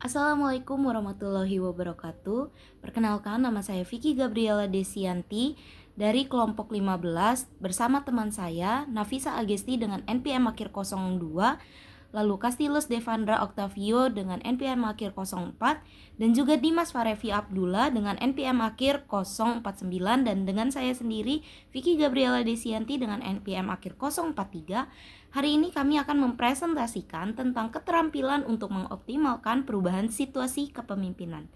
Assalamualaikum warahmatullahi wabarakatuh. Perkenalkan, nama saya Vicky Gabriela Desianti dari kelompok 15 bersama teman saya Nafisa Agesti dengan NPM akhir 02, lalu Castilus Devandra Octavio dengan NPM akhir 04, dan juga Dimas Farevi Abdullah dengan NPM akhir 049, dan dengan saya sendiri Vicky Gabriela Desianti dengan NPM akhir 043. Hari ini kami akan mempresentasikan tentang keterampilan untuk mengoptimalkan perubahan situasi kepemimpinan.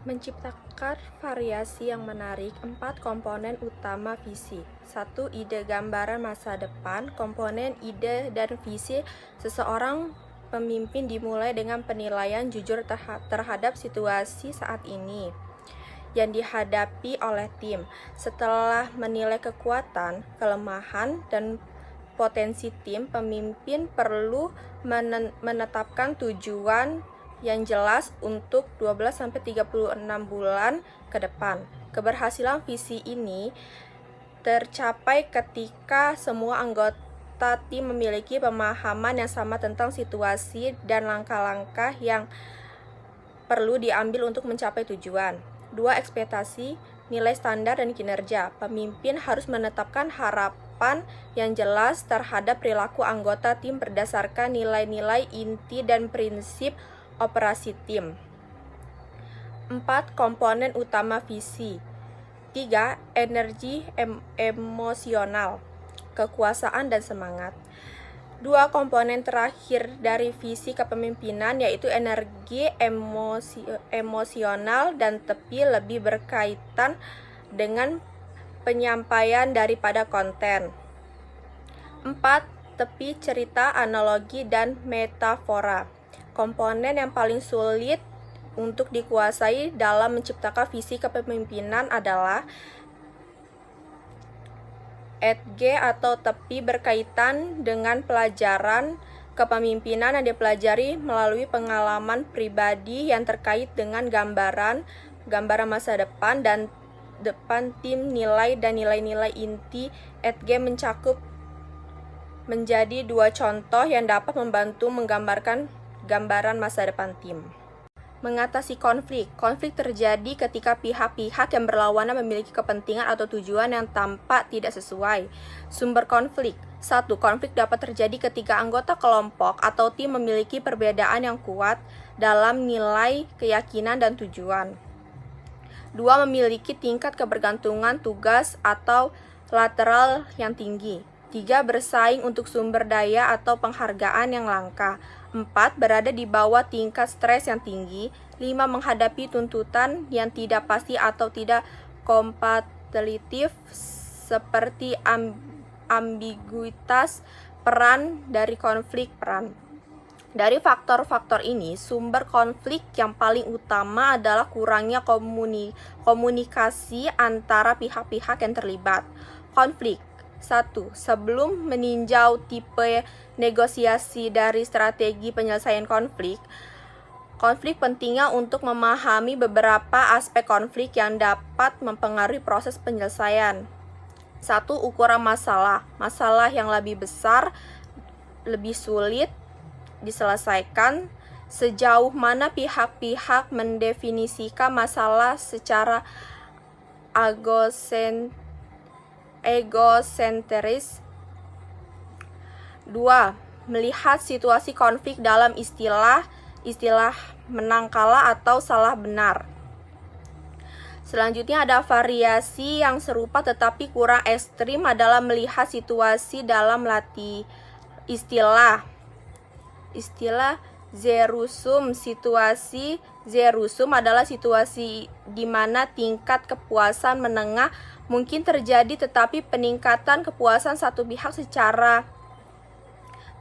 Menciptakan variasi yang menarik. 4 komponen utama visi. 1. Ide gambaran masa depan. Komponen ide dan visi seseorang pemimpin dimulai dengan penilaian jujur terhadap situasi saat ini yang dihadapi oleh tim. Setelah menilai kekuatan, kelemahan, dan potensi tim, pemimpin perlu menetapkan tujuan yang jelas untuk 12-36 bulan ke depan. Keberhasilan visi ini tercapai ketika semua anggota tim memiliki pemahaman yang sama tentang situasi dan langkah-langkah yang perlu diambil untuk mencapai tujuan. 2. Ekspektasi, nilai standar dan kinerja. Pemimpin harus menetapkan harapan yang jelas terhadap perilaku anggota tim berdasarkan nilai-nilai inti dan prinsip operasi tim. 4. Komponen utama visi. 3. Energi emosional, kekuasaan dan semangat. 2 komponen terakhir dari visi kepemimpinan yaitu energi emosional dan tepi lebih berkaitan dengan penyampaian daripada konten. 4. Tepi cerita, analogi, dan metafora. Komponen yang paling sulit untuk dikuasai dalam menciptakan visi kepemimpinan adalah EDG atau tepi berkaitan dengan pelajaran kepemimpinan yang dipelajari melalui pengalaman pribadi yang terkait dengan gambaran masa depan dan depan tim, nilai dan nilai-nilai inti. EDG mencakup menjadi 2 contoh yang dapat membantu menggambarkan gambaran masa depan tim. Mengatasi konflik. Konflik terjadi ketika pihak-pihak yang berlawanan memiliki kepentingan atau tujuan yang tampak tidak sesuai. Sumber konflik. 1. Konflik dapat terjadi ketika anggota kelompok atau tim memiliki perbedaan yang kuat dalam nilai, keyakinan, dan tujuan. 2. Memiliki tingkat kebergantungan tugas atau lateral yang tinggi. 3. Bersaing untuk sumber daya atau penghargaan yang langka. 4. Berada di bawah tingkat stres yang tinggi. 5. Menghadapi tuntutan yang tidak pasti atau tidak kompetitif seperti ambiguitas peran dari konflik peran. Dari faktor-faktor ini, sumber konflik yang paling utama adalah kurangnya komunikasi antara pihak-pihak yang terlibat. Konflik. 1. Sebelum meninjau tipe negosiasi dari strategi penyelesaian konflik pentingnya untuk memahami beberapa aspek konflik yang dapat mempengaruhi proses penyelesaian. 1. Ukuran masalah. Masalah yang lebih besar, lebih sulit diselesaikan. Sejauh mana pihak-pihak mendefinisikan masalah secara egosentris. 2. Melihat situasi konflik dalam istilah menang kalah atau salah benar. Selanjutnya ada variasi yang serupa tetapi kurang ekstrim adalah melihat situasi dalam istilah zero-sum. Situasi zero-sum adalah situasi di mana tingkat kepuasan menengah mungkin terjadi tetapi peningkatan kepuasan satu pihak secara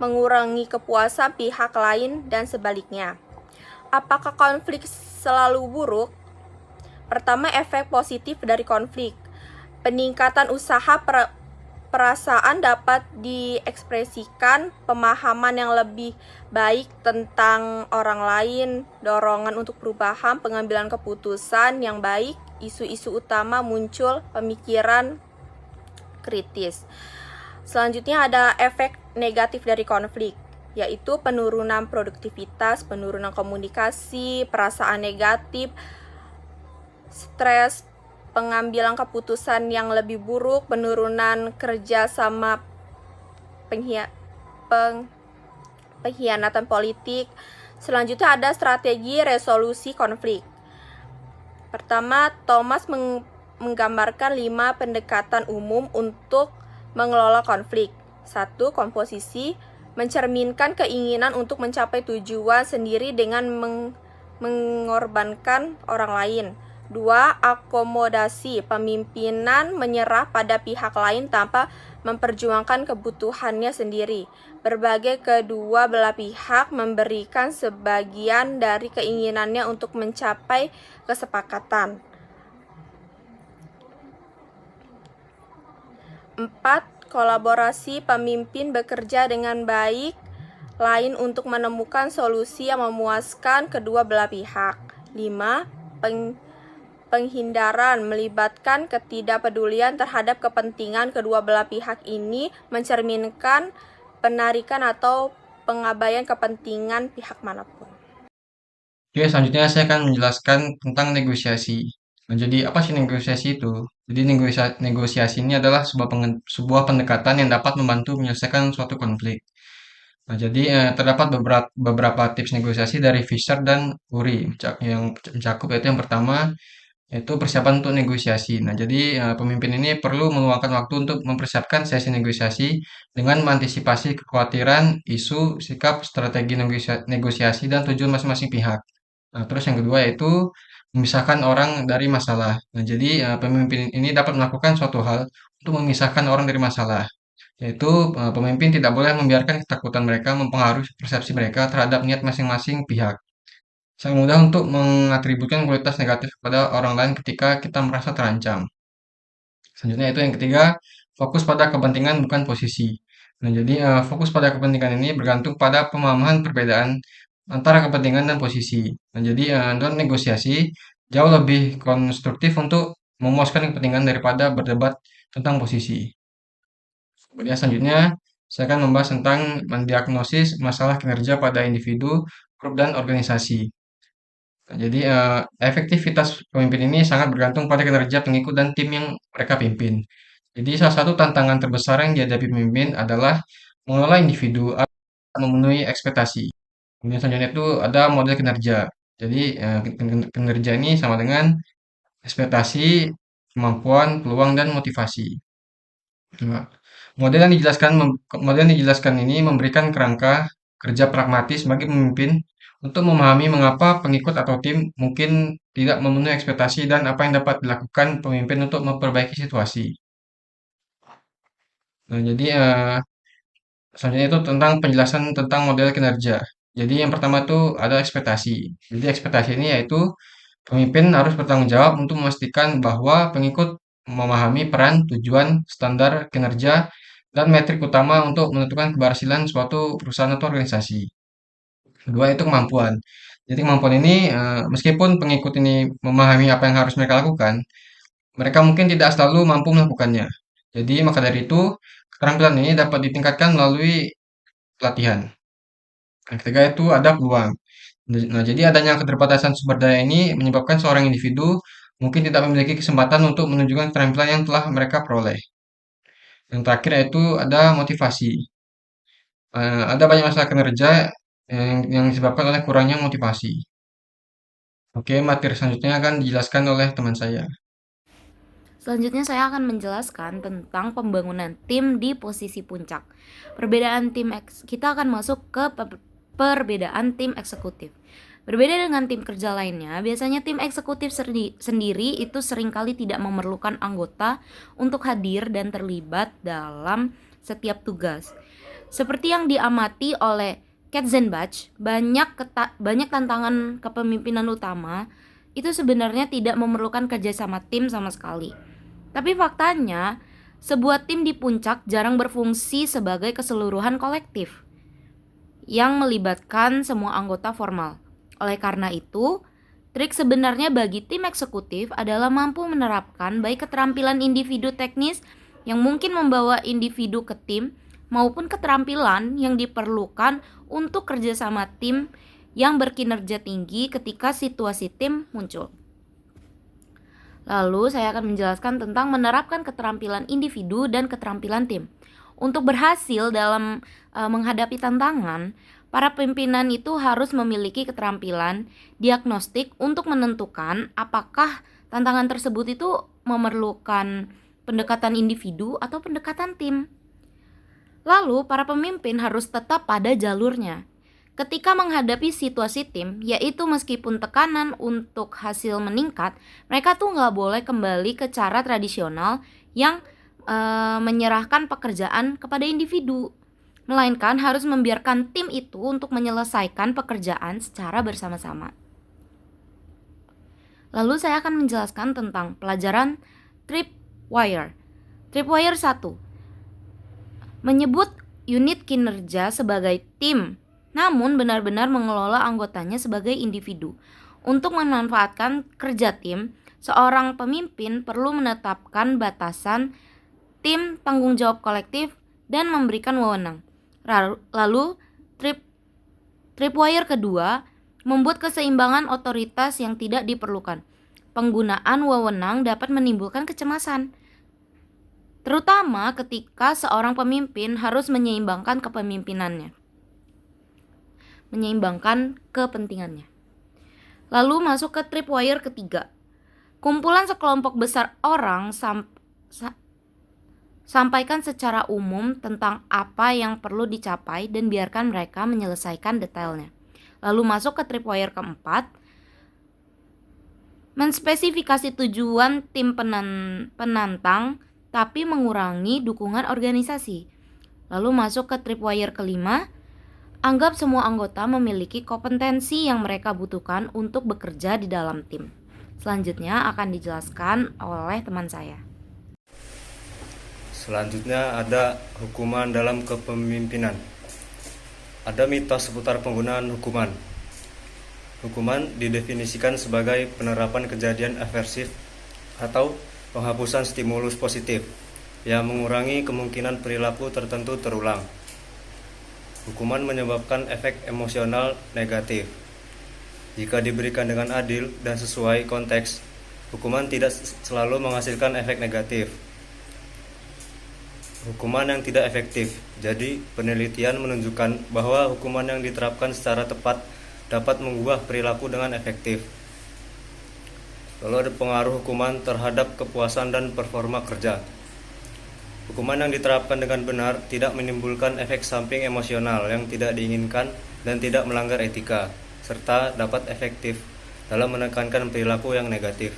mengurangi kepuasan pihak lain dan sebaliknya. Apakah konflik selalu buruk? Pertama, efek positif dari konflik. Peningkatan usaha perasaan dapat diekspresikan, pemahaman yang lebih baik tentang orang lain, dorongan untuk perubahan, pengambilan keputusan yang baik, isu-isu utama muncul, pemikiran kritis. Selanjutnya ada efek negatif dari konflik. yaitu penurunan produktivitas, penurunan komunikasi, perasaan negatif, stres, pengambilan keputusan yang lebih buruk, penurunan kerja sama, pengkhianatan politik. Selanjutnya ada strategi resolusi konflik. Pertama, Thomas menggambarkan 5 pendekatan umum untuk mengelola konflik. 1. Komposisi, mencerminkan keinginan untuk mencapai tujuan sendiri dengan mengorbankan orang lain. 2. Akomodasi, pemimpinan menyerah pada pihak lain tanpa memperjuangkan kebutuhannya sendiri. Berbagai kedua belah pihak memberikan sebagian dari keinginannya untuk mencapai kesepakatan. 4. Kolaborasi, pemimpin bekerja dengan baik lain untuk menemukan solusi yang memuaskan kedua belah pihak. 5. Penghindaran, melibatkan ketidakpedulian terhadap kepentingan kedua belah pihak ini mencerminkan penarikan atau pengabaian kepentingan pihak manapun. Oke, selanjutnya saya akan menjelaskan tentang negosiasi. Nah, jadi apa sih negosiasi itu? Jadi negosiasi ini adalah sebuah pendekatan yang dapat membantu menyelesaikan suatu konflik. Nah, jadi terdapat beberapa tips negosiasi dari Fisher dan Uri yang mencakup yaitu yang pertama yaitu persiapan untuk negosiasi. Nah, jadi pemimpin ini perlu meluangkan waktu untuk mempersiapkan sesi negosiasi dengan mengantisipasi kekhawatiran, isu, sikap, strategi negosiasi, dan tujuan masing-masing pihak. Nah, terus yang kedua yaitu memisahkan orang dari masalah. Nah, jadi pemimpin ini dapat melakukan suatu hal untuk memisahkan orang dari masalah. Yaitu pemimpin tidak boleh membiarkan ketakutan mereka mempengaruhi persepsi mereka terhadap niat masing-masing pihak. Sangat mudah untuk mengatributkan kualitas negatif kepada orang lain ketika kita merasa terancam. Selanjutnya itu yang ketiga, fokus pada kepentingan bukan posisi. Nah, jadi fokus pada kepentingan ini bergantung pada pemahaman perbedaan antara kepentingan dan posisi. Nah, jadi dalam negosiasi jauh lebih konstruktif untuk memuaskan kepentingan daripada berdebat tentang posisi. Kemudian selanjutnya saya akan membahas tentang mendiagnosis masalah kinerja pada individu, grup, dan organisasi. Nah, jadi efektivitas pemimpin ini sangat bergantung pada kinerja pengikut dan tim yang mereka pimpin. Jadi salah satu tantangan terbesar yang dihadapi pemimpin adalah mengelola individu agar memenuhi ekspektasi. Kemudian selanjutnya itu ada model kinerja. Jadi kinerja ini sama dengan ekspektasi, kemampuan, peluang, dan motivasi. Nah, model yang dijelaskan ini memberikan kerangka kerja pragmatis bagi pemimpin untuk memahami mengapa pengikut atau tim mungkin tidak memenuhi ekspektasi dan apa yang dapat dilakukan pemimpin untuk memperbaiki situasi. Nah, jadi selanjutnya itu tentang penjelasan tentang model kinerja. Jadi yang pertama itu ada ekspektasi. Jadi ekspektasi ini yaitu pemimpin harus bertanggung jawab untuk memastikan bahwa pengikut memahami peran, tujuan, standar kinerja, dan metrik utama untuk menentukan keberhasilan suatu perusahaan atau organisasi. Kedua itu kemampuan. Jadi kemampuan ini meskipun pengikut ini memahami apa yang harus mereka lakukan, mereka mungkin tidak selalu mampu melakukannya. Jadi maka dari itu keterampilan ini dapat ditingkatkan melalui pelatihan. Yang ketiga itu ada peluang. Nah, jadi adanya keterbatasan sumber daya ini menyebabkan seorang individu mungkin tidak memiliki kesempatan untuk menunjukkan keterampilan yang telah mereka peroleh. Yang terakhir yaitu ada motivasi. Ada banyak masalah kinerja yang disebabkan oleh kurangnya motivasi. Oke, materi selanjutnya akan dijelaskan oleh teman saya. Selanjutnya saya akan menjelaskan tentang pembangunan tim di posisi puncak. Kita akan masuk ke perbedaan tim eksekutif. Berbeda dengan tim kerja lainnya, biasanya tim eksekutif sendiri itu seringkali tidak memerlukan anggota untuk hadir dan terlibat dalam setiap tugas. Seperti yang diamati oleh Katzenbach, banyak tantangan kepemimpinan utama itu sebenarnya tidak memerlukan kerjasama tim sama sekali. Tapi faktanya, sebuah tim di puncak jarang berfungsi sebagai keseluruhan kolektif yang melibatkan semua anggota formal. Oleh karena itu, trik sebenarnya bagi tim eksekutif adalah mampu menerapkan baik keterampilan individu teknis yang mungkin membawa individu ke tim maupun keterampilan yang diperlukan untuk kerjasama tim yang berkinerja tinggi ketika situasi tim muncul. Lalu saya akan menjelaskan tentang menerapkan keterampilan individu dan keterampilan tim. Untuk berhasil dalam menghadapi tantangan, para pimpinan itu harus memiliki keterampilan diagnostik untuk menentukan apakah tantangan tersebut itu memerlukan pendekatan individu atau pendekatan tim. Lalu, para pemimpin harus tetap pada jalurnya. Ketika menghadapi situasi tim, yaitu meskipun tekanan untuk hasil meningkat, mereka tuh nggak boleh kembali ke cara tradisional yang menyerahkan pekerjaan kepada individu, melainkan harus membiarkan tim itu untuk menyelesaikan pekerjaan secara bersama-sama. Lalu saya akan menjelaskan tentang pelajaran Tripwire. Tripwire 1. Menyebut unit kinerja sebagai tim, namun benar-benar mengelola anggotanya sebagai individu. Untuk memanfaatkan kerja tim, seorang pemimpin perlu menetapkan batasan tim, tanggung jawab kolektif, dan memberikan wewenang. Lalu, Tripwire kedua, membuat keseimbangan otoritas yang tidak diperlukan. Penggunaan wewenang dapat menimbulkan kecemasan, terutama ketika seorang pemimpin harus menyeimbangkan kepentingannya. Lalu masuk ke Tripwire ketiga. Kumpulan sekelompok besar orang sampaikan secara umum tentang apa yang perlu dicapai dan biarkan mereka menyelesaikan detailnya. Lalu masuk ke Tripwire keempat. Menspesifikasi tujuan tim penantang tapi mengurangi dukungan organisasi. Lalu masuk ke Tripwire kelima. Anggap semua anggota memiliki kompetensi yang mereka butuhkan untuk bekerja di dalam tim. Selanjutnya akan dijelaskan oleh teman saya. Selanjutnya ada hukuman dalam kepemimpinan. Ada mitos seputar penggunaan hukuman. Hukuman didefinisikan sebagai penerapan kejadian aversif atau penghapusan stimulus positif yang mengurangi kemungkinan perilaku tertentu terulang. Hukuman menyebabkan efek emosional negatif. Jika diberikan dengan adil dan sesuai konteks, hukuman tidak selalu menghasilkan efek negatif. Hukuman yang tidak efektif. Jadi, penelitian menunjukkan bahwa hukuman yang diterapkan secara tepat dapat mengubah perilaku dengan efektif. Lalu ada pengaruh hukuman terhadap kepuasan dan performa kerja. Hukuman yang diterapkan dengan benar tidak menimbulkan efek samping emosional yang tidak diinginkan dan tidak melanggar etika, serta dapat efektif dalam menekankan perilaku yang negatif.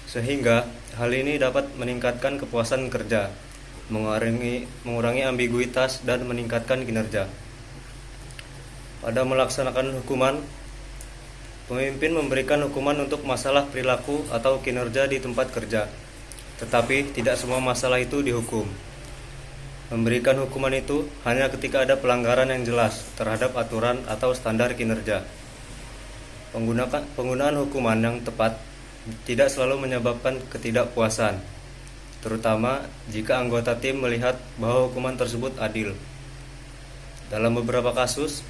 Sehingga, hal ini dapat meningkatkan kepuasan kerja, mengurangi ambiguitas dan meningkatkan kinerja. Pada melaksanakan hukuman, pemimpin memberikan hukuman untuk masalah perilaku atau kinerja di tempat kerja, tetapi tidak semua masalah itu dihukum. Memberikan hukuman itu hanya ketika ada pelanggaran yang jelas terhadap aturan atau standar kinerja. Penggunaan hukuman yang tepat tidak selalu menyebabkan ketidakpuasan, terutama jika anggota tim melihat bahwa hukuman tersebut adil. Dalam beberapa kasus,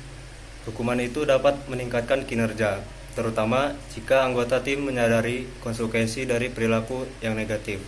hukuman itu dapat meningkatkan kinerja, terutama jika anggota tim menyadari konsekuensi dari perilaku yang negatif.